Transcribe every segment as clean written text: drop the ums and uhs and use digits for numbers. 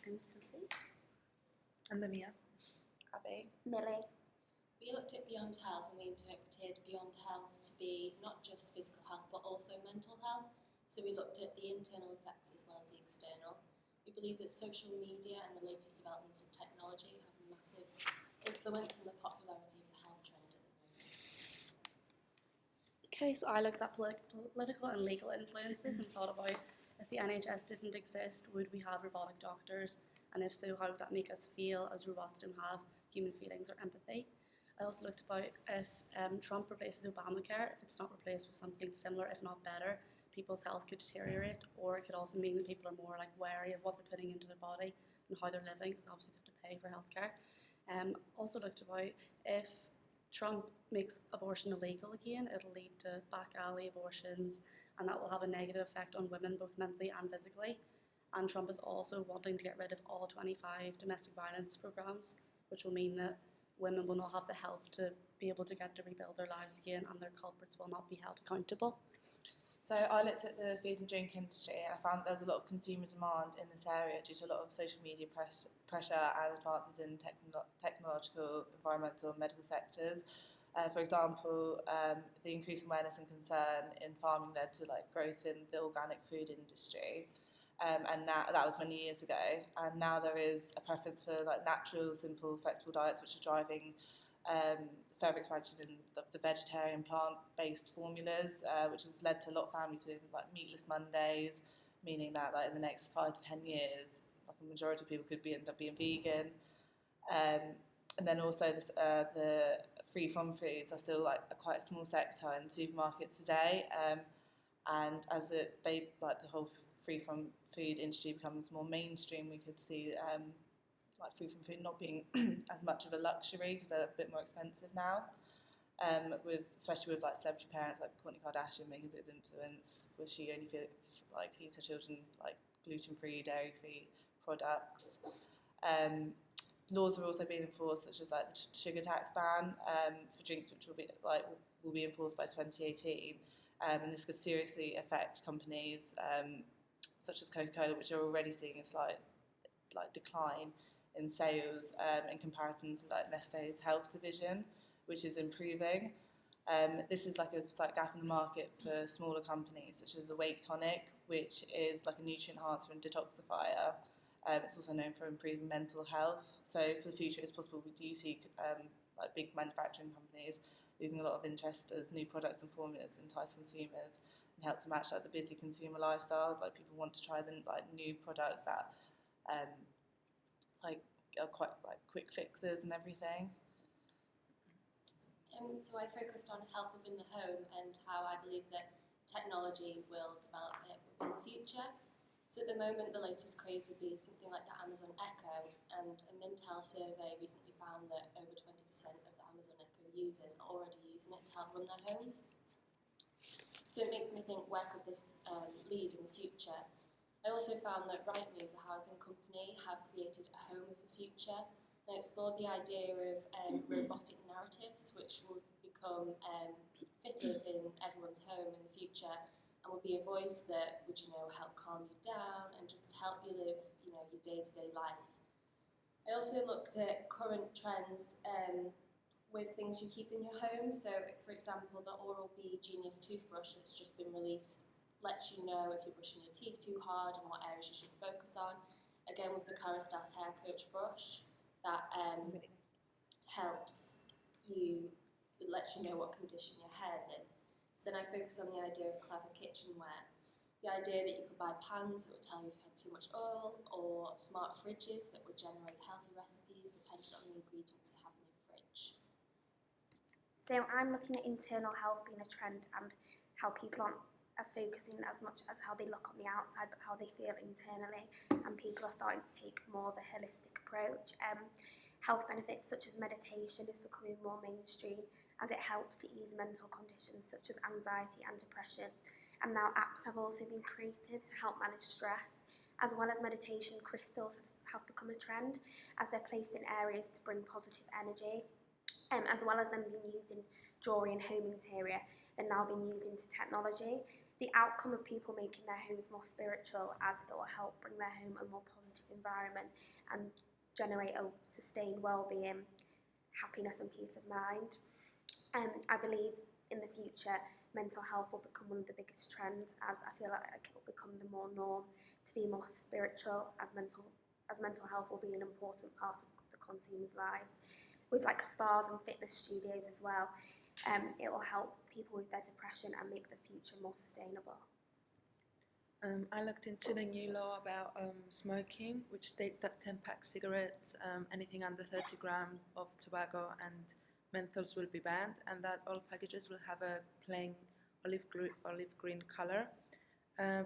I'm Sophie. And then Mia. Abby. Millie. We looked at Beyond Health and we interpreted Beyond Health to be not just physical health but also mental health. So we looked at the internal effects as well as the external. We believe that social media and the latest developments in technology have a massive influence on the popularity of the health trend at the moment. Okay, so I looked at political and legal influences and thought about if the NHS didn't exist, would we have robotic doctors? And if so, how would that make us feel as robots don't have human feelings or empathy? I also looked about if Trump replaces Obamacare, if it's not replaced with something similar, if not better, people's health could deteriorate, or it could also mean that people are more wary of what they're putting into their body and how they're living, because obviously they have to pay for healthcare. Also looked about if Trump makes abortion illegal again, it'll lead to back alley abortions, and that will have a negative effect on women both mentally and physically. And Trump is also wanting to get rid of all 25 domestic violence programs, which will mean that women will not have the help to be able to get to rebuild their lives again, and their culprits will not be held accountable. So I looked at the food and drink industry and I found there's a lot of consumer demand in this area due to a lot of social media pressure and advances in technological, environmental and medical sectors. For example, the increasing awareness and concern in farming led to growth in the organic food industry. And now, that was many years ago, and now there is a preference for natural, simple, flexible diets, which are driving further expansion in the vegetarian, plant-based formulas, which has led to a lot of families doing meatless Mondays, meaning that in the next 5 to 10 years, a majority of people could end up being vegan. And then also the free-from foods are still quite a small sector in supermarkets today, and as the whole free-from food industry becomes more mainstream, we could see free-from food not being as much of a luxury because they're a bit more expensive now. Especially with celebrity parents like Kourtney Kardashian making a bit of influence, where she only feeds her children gluten-free, dairy-free products. Laws are also being enforced, such as the sugar tax ban for drinks, which will be enforced by 2018, and this could seriously affect companies such as Coca-Cola, which are already seeing a slight decline in sales in comparison to Nestlé's health division, which is improving. This is a slight gap in the market for smaller companies such as Awake Tonic, which is a nutrient enhancer and detoxifier. It's also known for improving mental health. So for the future, it's possible we do see big manufacturing companies losing a lot of interest as new products and formulas entice consumers and help to match the busy consumer lifestyle. People want to try the new products that are quite quick fixes and everything. So I focused on health within the home and how I believe that technology will develop it within the future. So at the moment, the latest craze would be something like the Amazon Echo, and a Mintel survey recently found that over 20% of the Amazon Echo users are already using it to help run their homes. So it makes me think, where could this lead in the future? I also found that Rightmove, the housing company, have created a home of the future and explored the idea of robotic narratives, which will become fitted in everyone's home in the future, and will be a voice that would, help calm you down and just help you live, your day-to-day life. I also looked at current trends with things you keep in your home. So, for example, the Oral-B Genius toothbrush that's just been released lets you know if you're brushing your teeth too hard and what areas you should focus on. Again, with the Kerastase Hair Coach brush, that helps you, it lets you know what condition your hair's in. So then I focus on the idea of clever kitchenware. The idea that you could buy pans that would tell you if you had too much oil, or smart fridges that would generate healthy recipes depending on the ingredients you have in your fridge. So I'm looking at internal health being a trend and how people aren't as focusing as much as how they look on the outside, but how they feel internally, and people are starting to take more of a holistic approach. Health benefits such as meditation is becoming more mainstream as it helps to ease mental conditions such as anxiety and depression. And now apps have also been created to help manage stress. As well as meditation, crystals have become a trend as they're placed in areas to bring positive energy. As well as them being used in jewellery and home interior, they're now being used into technology. the outcome of people making their homes more spiritual, as it will help bring their home a more positive environment and generate a sustained well-being, happiness and peace of mind. I believe in the future mental health will become one of the biggest trends, as I feel like it will become the more norm to be more spiritual, as mental health will be an important part of the consumers' lives. With like spas and fitness studios as well, it will help people with their depression and make the future more sustainable. I looked into the new law about smoking, which states that 10-pack cigarettes, anything under 30 grams of tobacco and menthols will be banned, and that all packages will have a plain olive green color.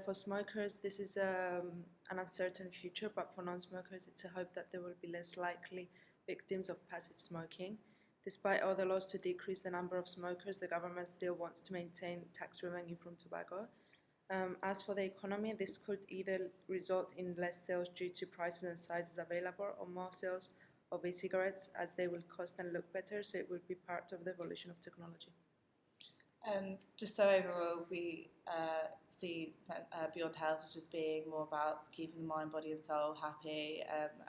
For smokers, this is an uncertain future, but for non-smokers, it's a hope that there will be less likely victims of passive smoking. Despite all the laws to decrease the number of smokers, the government still wants to maintain tax revenue from tobacco. As for the economy, this could either result in less sales due to prices and sizes available, or more sales of e-cigarettes, as they will cost and look better, so it will be part of the evolution of technology. Just so overall, we see Beyond Health as just being more about keeping the mind, body and soul happy,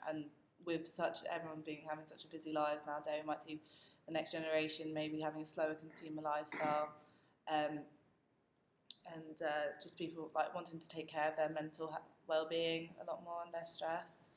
and with everyone having such a busy lives nowadays, we might see the next generation maybe having a slower consumer lifestyle, and just people like wanting to take care of their mental well-being a lot more and less stress.